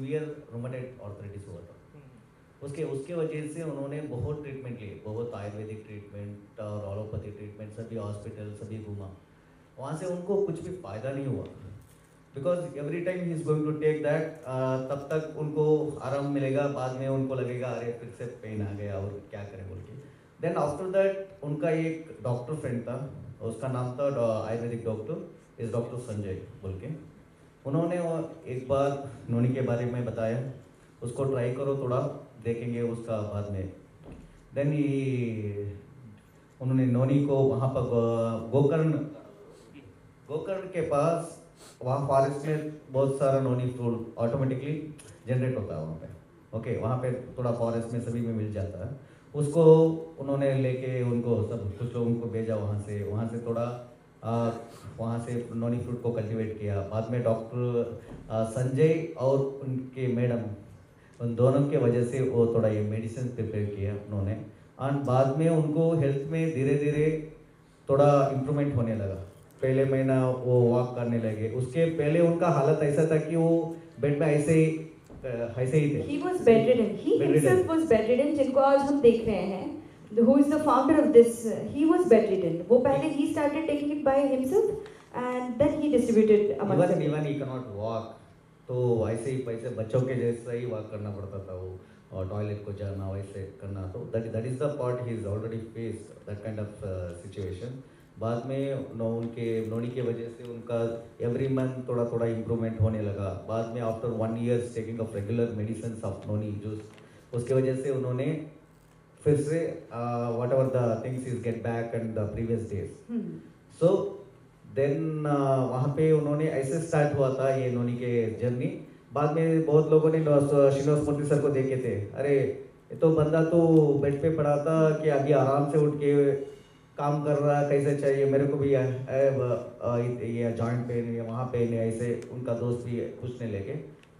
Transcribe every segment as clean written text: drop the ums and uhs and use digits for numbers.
Severe rheumatoid arthritis हुआ था। उसके उसके वजह से उन्होंने बहुत ट्रीटमेंट लिए, बहुत आयुर्वेदिक ट्रीटमेंट और एलोपैथी ट्रीटमेंट, सभी हॉस्पिटल सभी घूमा, वहाँ से उनको कुछ भी फ़ायदा नहीं हुआ। Because every time he is going to take that, तब तक उनको आराम मिलेगा, बाद में उनको लगेगा अरे फिर से पेन आ गया और क्या करें बोल के। देन आफ्टर दैट उनका एक डॉक्टर फ्रेंड था, उसका नाम था आयुर्वेदिक डॉक्टर इस डॉक्टर संजय बोल के। उन्होंने एक बार नोनी के बारे में बताया, उसको ट्राई करो थोड़ा, देखेंगे उसका बाद में। देन उन्होंने नोनी को वहाँ पर गोकर्ण के पास, वहाँ फॉरेस्ट में बहुत सारा नोनी फूल ऑटोमेटिकली जनरेट होता है वहाँ पे। ओके, वहाँ पे थोड़ा फॉरेस्ट में सभी में मिल जाता है। उसको उन्होंने लेके उनको सब कुछ लोगों को भेजा वहाँ से थोड़ा वहाँ से नोनी फ्रूट को कल्टीवेट किया। बाद में डॉक्टर संजय और उनके मैडम, उन दोनों के वजह से वो थोड़ा ये मेडिसिन प्रिपेयर किया उन्होंने, एंड बाद में उनको हेल्थ में धीरे धीरे थोड़ा इम्प्रूवमेंट होने लगा। पहले महीना वो वॉक करने लगे, उसके पहले उनका हालत ऐसा था कि वो बेड में ऐसे ही थे। He was bedridden. He himself was bedridden, जिनको आज हम देख रहे हैं, who is the founder of this, he was bedridden. वो पहले he started taking it by himself and then he distributed among them. Even he cannot walk, तो ऐसे ही पैसे बच्चों के जैसा ही वॉक करना पड़ता था वो, और टॉयलेट को जाना वैसे करना। तो that is the part he is already faced that kind of situation. बाद में उनके नोनी के वजह से उनका एवरी मंथ थोड़ा थोड़ा इम्प्रूवमेंट होने लगा। बाद में after 1 year taking of regular medicine of noni juice, उसके वजह से उन्होंने फिर से whatever the things is get back and the previous days. So then वहाँ पे उन्होंने ऐसे स्टार्ट हुआ था ये नोनी के जर्नी। बाद में बहुत लोगों ने श्रीनिवास मूर्ति सर को देखे थे, अरे ये तो बंदा तो बेड पे पड़ा था कि अभी आराम से उठ के काम कर रहा है, कैसे चाहिए मेरे को भी ये जॉइंट पेन है, वहाँ पेन है, ऐसे उनका दोस्त भी पूछने लगे।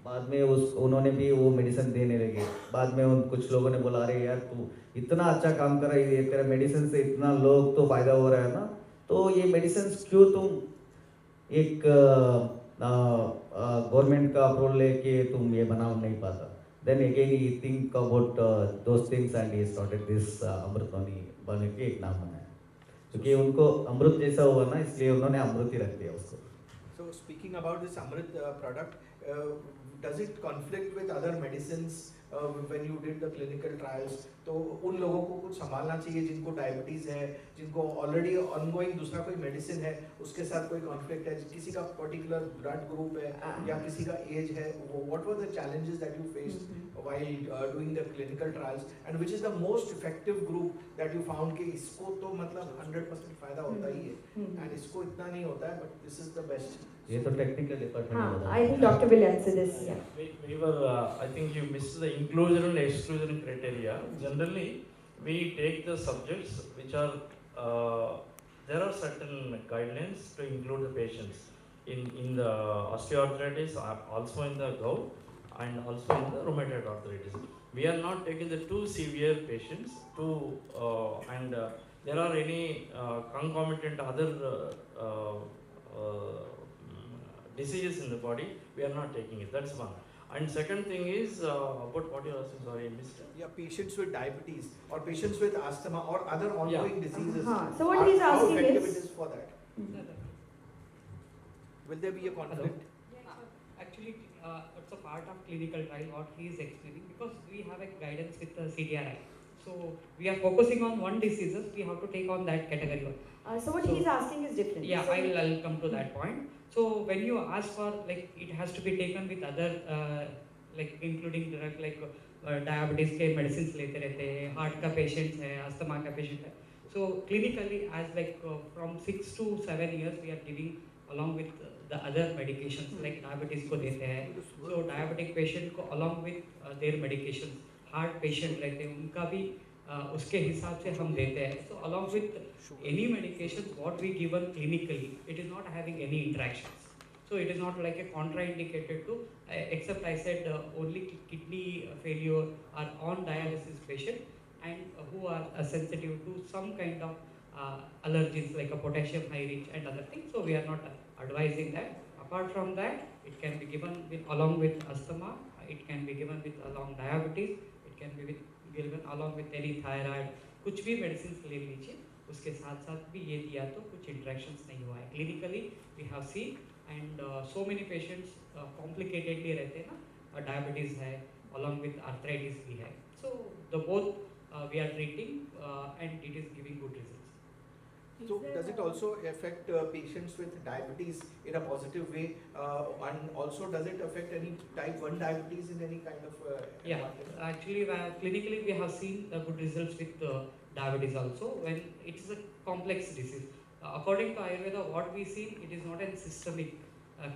बाद में उन्होंने भी वो मेडिसिन देने लगे। बाद में उन कुछ लोगों ने बोला अरे यार तू इतना अच्छा काम कर रहा है, ये तेरा मेडिसिन से इतना लोग तो फायदा हो रहा है ना, तो ये मेडिसिन क्यों तुम एक गवर्नमेंट का अप्रूवल लेके तुम ये बना नहीं पाता। Then again he think about those things and he started this Amritvani बने के एक नाम बनाया, क्योंकि उनको अमृत जैसा हुआ ना, इसलिए उन्होंने अमृत ही रख दिया उसको। So speaking about this Amrit product, does it conflict with other medicines when you did the clinical trials? तो उन लोगों को कुछ संभालना चाहिए जिनको डायबिटीज है, जिनको ऑलरेडी ऑनगोइंग दूसरा कोई मेडिसिन है, उसके साथ कोई कॉन्फ्लिक्ट है, किसी का पर्टिकुलर ब्लड ग्रुप है या किसी का एज है, what were the challenges that you faced while doing the clinical trials, and which is the most effective group that you found कि इसको तो मतलब 100% फायदा होता ही है and इसको इतना नहीं होता है, but this is the best. ये तो technical department. I think Dr. will answer this. Yeah. We were, I think you missed the inclusion and exclusion criteria. Generally, we take the subjects which are, there are certain guidelines to include the patients in the osteoarthritis, also in the gout, and also in the rheumatoid arthritis. We are not taking the too severe patients and there are any concomitant other diseases in the body, we are not taking it. That's one. And second thing is about what you're asking, sorry, I missed it. Yeah, patients with diabetes or patients with asthma or other ongoing diseases. So what he's asking how effective is, it is for that? Will there be a conflict? Actually, it's a part of clinical trial what he is explaining, because we have a guidance with the CDRI. So we are focusing on one diseases, we have to take on that category one. So what he's asking is different. Yeah, so I'll come to that point. So when you ask for, like, it has to be taken with other like including drug like diabetes के medicines लेते रहते हैं, heart का patients है, asthma का patient है. So clinically as like from 6 to 7 years we are giving along with the other medications like diabetes को देते हैं. So diabetic patient को along with their medications, heart patient रहते हैं उनका भी उसके हिसाब से हम देते हैं. So along with any medications what we given clinically, it is not having any interactions. So it is not like a contraindicated to, except I said only kidney failure or on dialysis patient and who are sensitive to some kind of allergens like a potassium high reach and other things. So we are not advising that. Apart from that, it can be given along with asthma it can be given with along diabetes, it can be given along with any thyroid, कुछ भी medicines ले लीजिए, उसके साथ साथ भी ये दिया तो कुछ interactions नहीं हुआ है. Clinically we have seen and so many patients complicatedly रहते हैं ना, diabetes है along with arthritis भी है. So the both we are treating and it is giving good results. So does it also affect patients with diabetes in a positive way, and also does it affect any type 1 diabetes in any kind of Yeah, environment? actually clinically we have seen good results with diabetes also when it is a complex disease. According to Ayurveda, what we see, it is not a systemic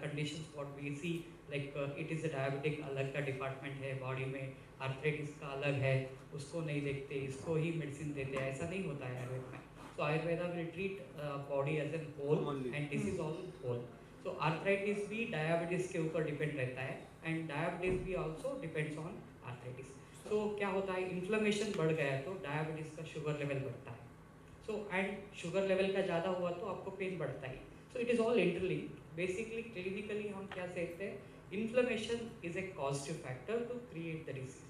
conditions what we see, like it is a diabetic अलग का department है body में, arthritis का अलग है, उसको नहीं देखते, इसको ही medicine देते हैं, ऐसा नहीं होता है आयुर्वेद में. So Ayurveda will treat body as a whole and disease also whole. So arthritis भी diabetes के ऊपर depend रहता है and diabetes भी also depends on arthritis. So क्या होता है, inflammation बढ़ गया तो diabetes का sugar level बढ़ता है. So and sugar level का ज़्यादा हुआ तो आपको pain बढ़ता है. So it is all interlinked. Basically clinically हम क्या कहते हैं, inflammation is a causative factor to create the disease.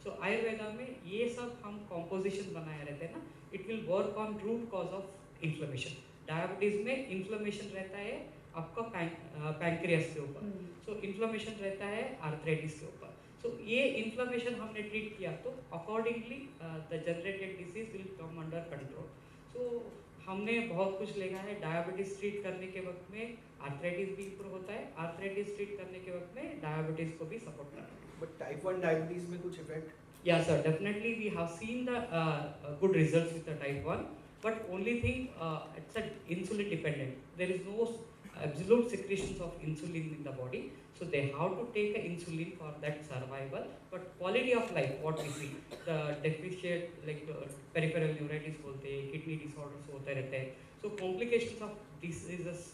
So Ayurveda में ये सब हम composition बनाए रहते हैं ना, it will work on root cause of inflammation. Diabetes में inflammation रहता है आपका pancreas के ऊपर, so inflammation रहता है arthritis के ऊपर. So ये inflammation हमने treat किया तो accordingly the generated disease will come under control. So हमने बहुत कुछ देखा है, डायबिटीज ट्रीट करने के वक्त में आर्थराइटिस भी इंप्रूव होता है, आर्थराइटिस ट्रीट करने के वक्त में डायबिटीज को भी सपोर्ट करता है. But type 1 diabetes में कुछ effect? Yeah sir, definitely we have seen the good results with the type 1, but only thing it's a insulin dependent. There is no absolute secretions of insulin in the body, so they have to take a insulin for that survival. But quality of life, what we see, the deficient like peripheral neuritis बोलते हैं, kidney disorders होते रहते हैं, so complications of diseases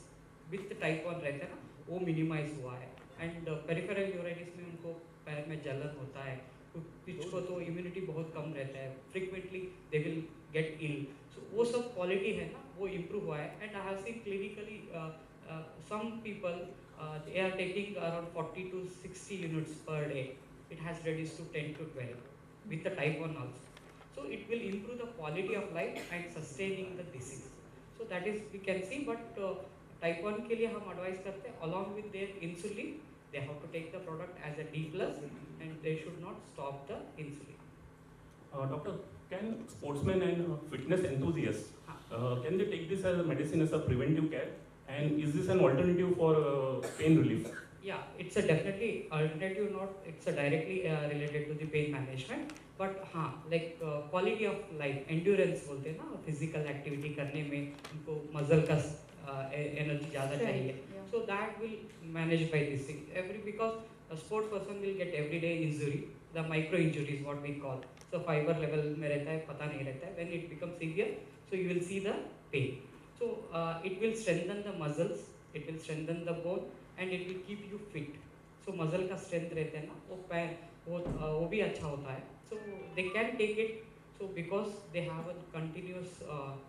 with the type 1 रहते हैं ना, वो minimize हुआ है. And peripheral neuritis में उनको पैर में जलन होता है, कुछ को तो immunity बहुत कम रहता है, frequently they will get ill. So वो सब quality है ना, वो improve हुआ है. And I have seen clinically some people they are taking around 40 to 60 units per day. It has reduced to 10 to 12 with the type 1 also. So it will improve the quality of life and sustaining the disease. So that is we can see, but type 1 के लिए हम advise करते हैं along with their insulin they have to take the product as a D plus and they should not stop the insulin. Doctor, can sportsmen and fitness enthusiasts can they take this as a medicine as a preventive care? And is this an alternative for pain relief? Yeah, it's a definitely alternative, not it's a directly related to the pain management, but हाँ like quality of life, endurance बोलते हैं ना, physical activity करने में उनको muscle का energy ज़्यादा चाहिए, so that will manage by this thing. Because a sport person will get everyday injury, the micro injuries what we call, so fiber level में रहता है, पता नहीं रहता है, when it becomes severe, so you will see the pain. So it will strengthen the muscles, it will strengthen the bone and it will keep you fit. So muscle का strength रहता है ना, वो भी अच्छा होता है. So they can take it. So because they have a continuous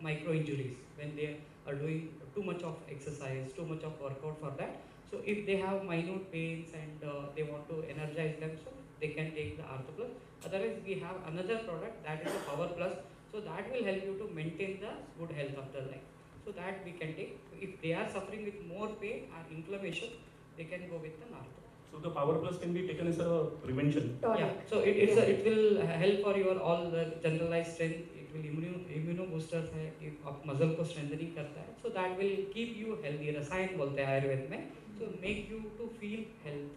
micro injuries when they are doing too much of exercise, too much of workout for that. So if they have minute pains and they want to energize themselves, they can take the Artho Plus. Otherwise we have another product that is the Power Plus. So that will help you to maintain the good health of the life. So that we can take. If they are suffering with more pain or inflammation, they can go with the Artho. So the Power Plus can be taken as a prevention. Yeah. So it will help for your all the generalized strength. It will immuno boosters है कि आप muscle को strengthening करता है. So that will keep you healthy. रसायन बोलते हैं आयुर्वेद में. So make you to feel health.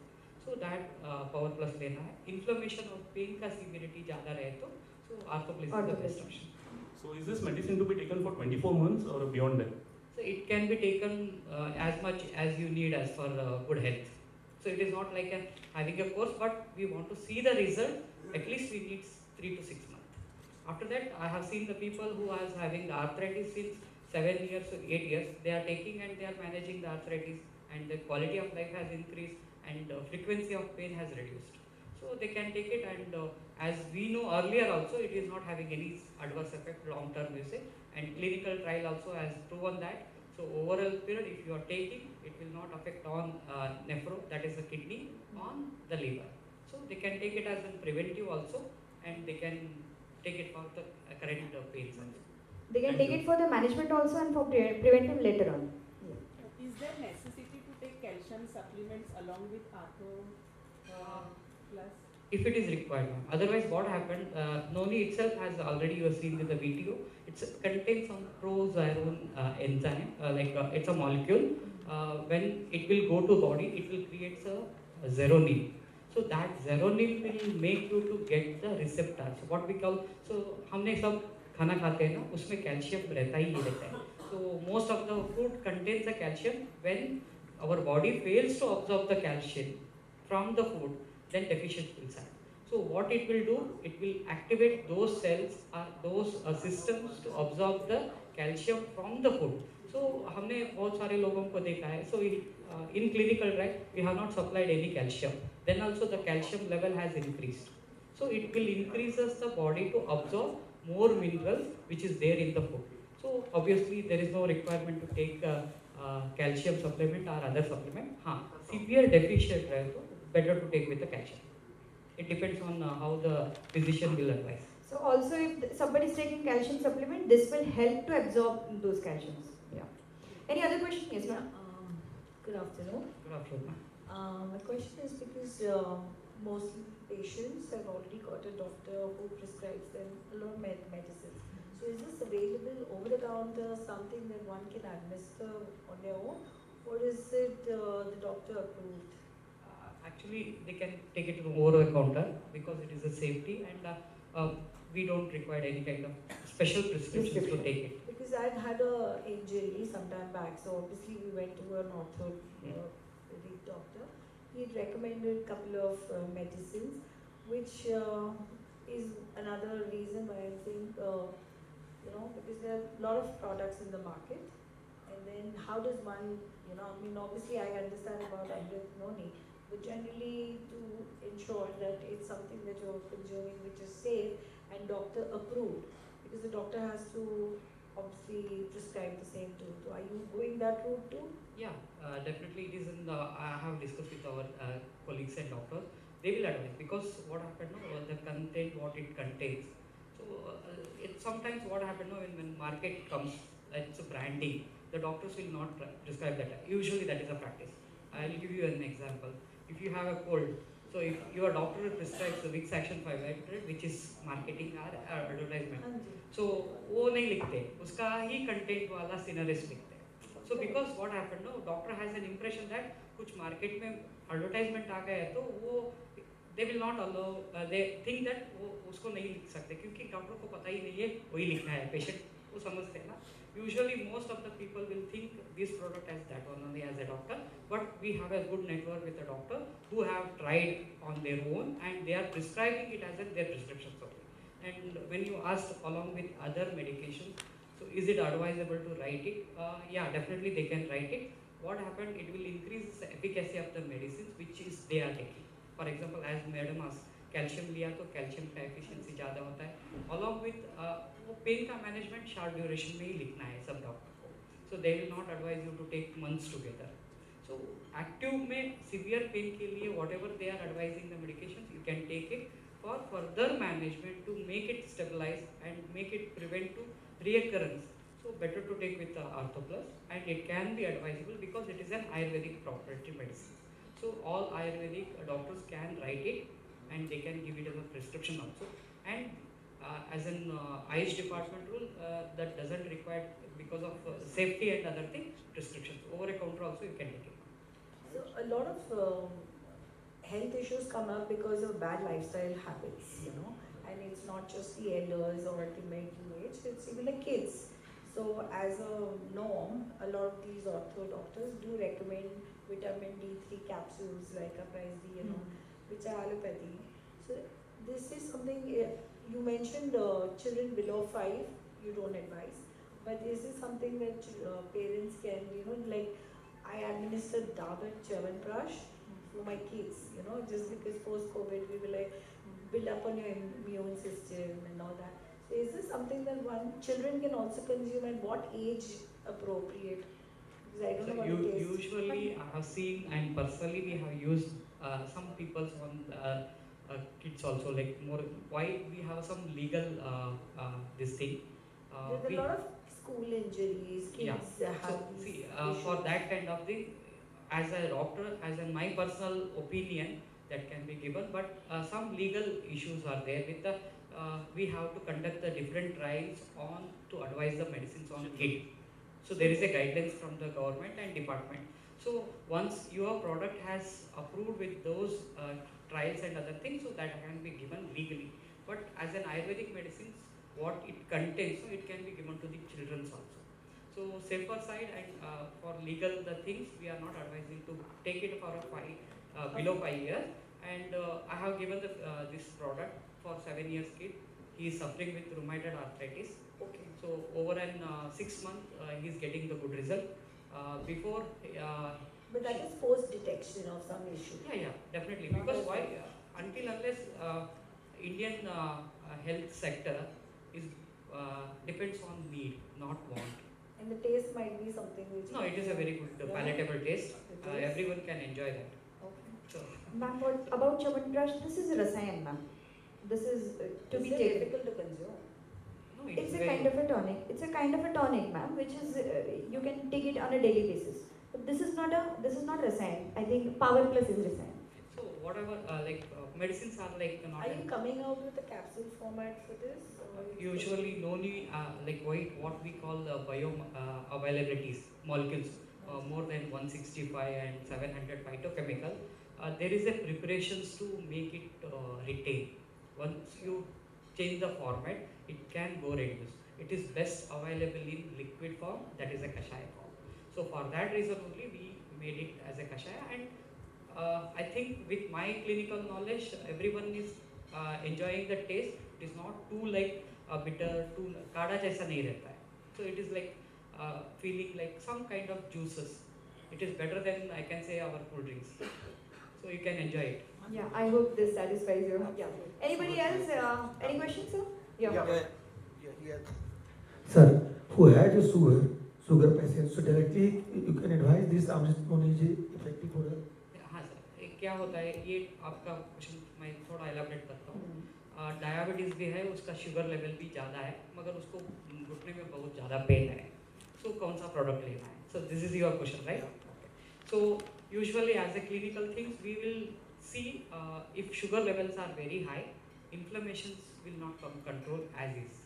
So that Power Plus लेना है. Inflammation और pain का severity ज़्यादा रहे तो so Artho Plus is the best option. So is this medicine to be taken for 24 months or beyond that? So it can be taken as much as you need as for good health. So it is not like having a course, but we want to see the result. At least we need 3 to 6 months. After that, I have seen the people who are having the arthritis since 7 years or 8 years. They are taking and they are managing the arthritis, and the quality of life has increased and frequency of pain has reduced. So they can take it, and as we know earlier also, it is not having any adverse effect long-term usage, and clinical trial also has proven that. So overall period, if you are taking, it will not affect on nephro, that is the kidney, on the liver. So they can take it as a preventive also, and they can take it for the current pains also. They can take it for the management also and for preventive later on. Is there necessity to take calcium supplements along with Artho Plus? If it is required. Otherwise, what happened? Noni itself has already you have seen with the video. It contains some prozyron enzyme, it's a molecule. When it will go to body, it will create a zeronil. So that zeronil will make you to get the receptor. So what we call, so हमने सब खाना खाते हैं ना, उसमें calcium रहता ही रहता है. So most of the food contains the calcium. When our body fails to absorb the calcium from the food, then deficiency will start. So what it will do, it will activate those cells or those systems to absorb the calcium from the food. So हमने बहुत सारे लोगों को देखा है. So in clinical trial, we have not supplied any calcium. Then also the calcium level has increased. So it will increases the body to absorb more minerals which is there in the food. So obviously there is no requirement to take calcium supplement or other supplement. Severe deficient रहे तो better to take with the calcium. It depends on how the physician will advise. So also if somebody is taking calcium supplement, this will help to absorb those calciums. Yeah. Any other question? Yes, ma'am. Good afternoon. Good afternoon. My question is because mostly patients have already got a doctor who prescribes them a lot of medicines. So is this available over the counter, something that one can administer on their own, or is it the doctor approved? Actually, they can take it over the counter because it is a safety, and we don't require any kind of special prescriptions to take it. Because I'd had a injury some time back, so obviously we went to an orthopedic doctor. He had recommended a couple of medicines, which is another reason why I think, because there are a lot of products in the market, and then how does one, obviously I understand about Amrit Noni, but generally to ensure that it's something that you're consuming which is safe and doctor approved, because the doctor has to obviously prescribe the same too. So are you going that route too? Yeah, definitely it is in the, I have discussed with our colleagues and doctors. They will advise because what happened, the content, what it contains. So it's sometimes what happened when market comes, it's a branding, the doctors will not prescribe that. Usually that is a practice. I will give you an example. If you have a cold, so if your doctor prescribes the Vicks Action 500, which is marketing or advertisement, so वो नहीं लिखते, उसका ही content वाला scenarios लिखते. So because what happened, doctor has an impression that कुछ market में advertisement आ गया है तो वो they will not allow, they think that वो उसको नहीं लिख सकते क्योंकि डॉक्टर को पता ही नहीं है वही लिखना है, पेशेंट वो समझते हैं ना. Usually most of the people will think this product as that one only as a doctor, but we have a good network with a doctor who have tried on their own and they are prescribing it as their prescriptions only. And when you ask along with other medications, so is it advisable to write it? Yeah, definitely they can write it. What happened, it will increase the efficacy of the medicines which is they are taking. For example, as madam asked, calcium लिया तो calcium का efficiency ज़्यादा होता है. Along with वो pain का management short duration में ही लिखना है सब डॉक्टर को. So they will not advise you to take months together. So active में सीवियर पेन के लिए whatever they are advising the medication you can take it for further management to make it stabilize and make it prevent to reoccurrence. So better to take with the Artho Plus, and it can be advisable because it is an Ayurvedic proprietary medicine. So all Ayurvedic doctors can write it and they can give it as a prescription also. And as an Ayush department rule, that doesn't require because of safety and other things, prescriptions. Over a counter also you can take it. So a lot of health issues come up because of bad lifestyle habits, and it's not just the elders or the middle age, it's even the kids. So as a norm, a lot of these ortho doctors do recommend vitamin D3 capsules like Uprise D, which are allopathy. So this is something, you mentioned children below 5, you don't advise, but this is something that parents can, like I administered Dabur Chyawanprash for my kids, just because post-COVID we were like, build up on your immune system and all that. So is this something that children can also consume, and what age appropriate? Because I don't know what it is. Usually I have seen, and personally we have used some people on kids also, like more, why we have some legal this thing. There's a lot of school injuries, Yeah. kids have So these see, for issues. that kind of thing, as a doctor, as in my personal opinion, that can be given. But some legal issues are there with the. We have to conduct the different trials on to advise the medicines on kid. So there is a guidelines from the government and department. So once your product has approved with those trials and other things, so that can be given legally. But as an Ayurvedic medicines, what it contains, so it can be given to the children's also. So safer side and for legal the things, we are not advising to take it for a below 5 years. And I have given this product for 7 years kid. He is suffering with rheumatoid arthritis. Okay. So over an 6 months, he is getting the good result. Before. But that is post detection of some issue. Yeah, definitely. Not Because as why? well. Until unless Indian health sector is depends on need, not want. And the taste might be something which. No, it is a very good palatable taste. It is? Everyone can enjoy that. Okay. So Ma'am, what about Chyawanprash? This is a rasayan, ma'am. This is to be Is it taken. difficult to consume? no, It's a very kind of a tonic. It's a kind of a tonic, ma'am, which is you can take it on a daily basis. But this is not rasayan. I think Power Plus is rasayan. So whatever medicines are like not. Are you coming out with a capsule format for this? Or Usually no need what we call the bio availabilities molecules more than 165 and 700 phytochemical. There is a preparations to make it retain. Once you change the format, it can go reduce. It is best available in liquid form, that is a kashaya form. So for that reason only we made it as a kashaya, and I think with my clinical knowledge, everyone is enjoying the taste. It is not too like bitter, too kada jaisa nahi rehta hai. So it is like feeling like some kind of juices. It is better than I can say our cool drinks. So you can enjoy it. Yeah, I hope this satisfies you. Yeah. Anybody else? Any questions, sir? Yeah. Sir, who has a sugar patient, so directly you can advise this Amrit Moni is effective for her. हाँ sir, क्या होता है ये आपका question मैं थोड़ा elaborate करता हूँ. डायबिटीज़ भी है, उसका शुगर लेवल भी ज़्यादा है, मगर उसको घुटने में बहुत ज़्यादा पेन है. So कौन सा प्रोडक्ट लेना है? So this is your question, right? So usually as a clinical things we will see if sugar levels are very high, inflammations will not come control as is.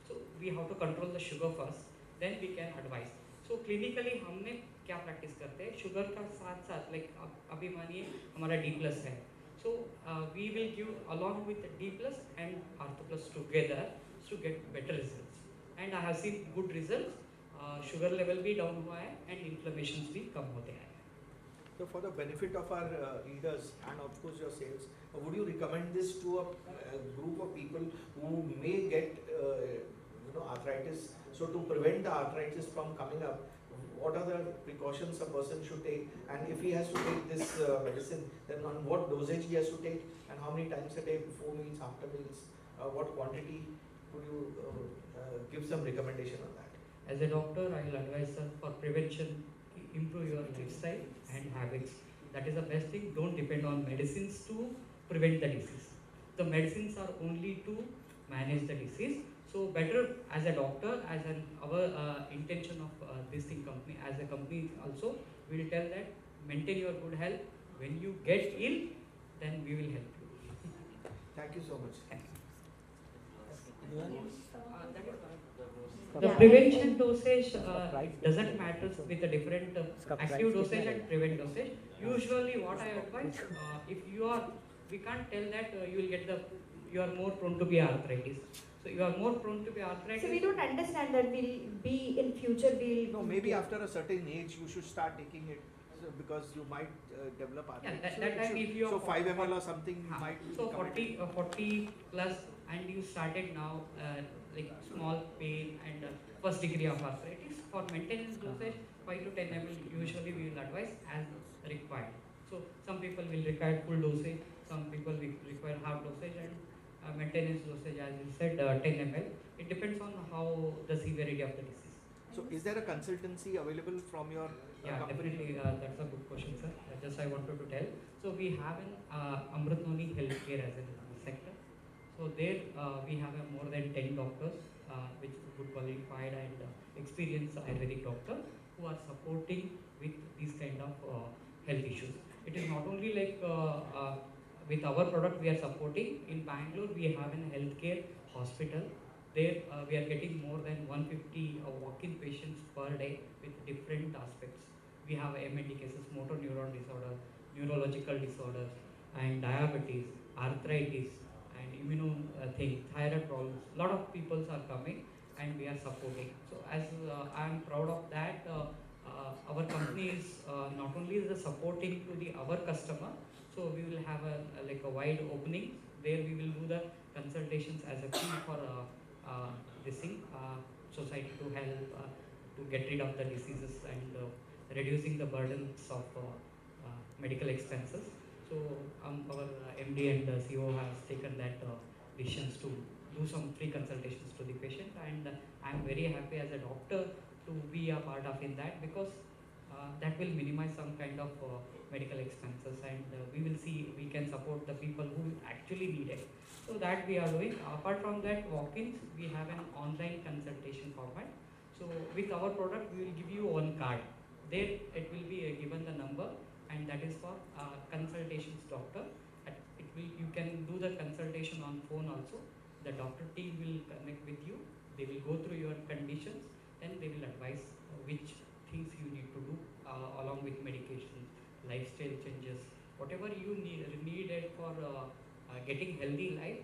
So we have to control the sugar first, then we can advise. So clinically हमने क्या practice करते हैं? Sugar का साथ साथ like अभी मानिए हमारा D+ है. So we will give along with D+ and Ortho+ together to get better results. And I have seen good results. Sugar level भी down हुआ है and inflammations भी कम होते हैं. So for the benefit of our readers and of course your sales, would you recommend this to a group of people who may get arthritis? So to prevent the arthritis from coming up, what are the precautions a person should take? And if he has to take this medicine, then on what dosage he has to take, and how many times a day, before meals, after meals, what quantity? Could you give some recommendation on that? As a doctor, I will advise for prevention, improve your lifestyle and habits. That is the best thing. Don't depend on medicines to prevent the disease. The medicines are only to manage the disease. So better as a doctor, as our intention of this thing company, as a company also, we will tell that maintain your good health. When you get ill, then we will help you. Thank you so much. Thank you. The prevention dosage doesn't matter with the different active dosage and prevent dosage. Usually what I advise, if you are, we can't tell that you will get you are more prone to be arthritis. So you are more prone to be arthritis. So we don't understand that we'll be in future No, maybe after a certain age you should start taking it because you might develop arthritis. Yeah, that time if you are 5 ml or something you might. So 40 plus and you started now like small pain and first degree of arthritis. For maintenance dosage 5 to 10 ml usually we will advise as required. So some people will require full dosage, some people will require half dosage, and maintenance dosage as you said 10 ml. It depends on how the severity of the disease. So is there a consultancy available from your Yeah, company? definitely. That's a good question, sir. Just I wanted to tell. So we have an Amrit Noni Healthcare as a sector. So there we have more than 10 doctors, which good qualified and experienced Ayurvedic doctor who are supporting with these kind of health issues. It is not only like with our product we are supporting. In Bangalore we have a healthcare hospital. There we are getting more than 150 walk-in patients per day with different aspects. We have MND cases, motor neuron disorder, neurological disorders, and diabetes, arthritis, and immune thyroid problems. A lot of people are coming and we are supporting. So as I am proud of that, our company is not only the supporting to the our customer, so we will have like a wide opening. There we will do the consultations as a fee for this thing, society to help to get rid of the diseases and reducing the burdens of medical expenses. So our MD and CEO has taken that decisions to do some free consultations to the patient, and I'm very happy as a doctor to be a part of in that, because that will minimize some kind of medical expenses, and we will see we can support the people who actually need it. So that we are doing. Apart from that, walk-ins, we have an online consultation format. So with our product, we will give you one card. There it will be given the number, and that is for consultations doctor. It will, you can do the consultation on phone also. The doctor team will connect with you. They will go through your conditions, and they will advise which things you need to do along with medication, lifestyle changes, whatever you needed for getting healthy life.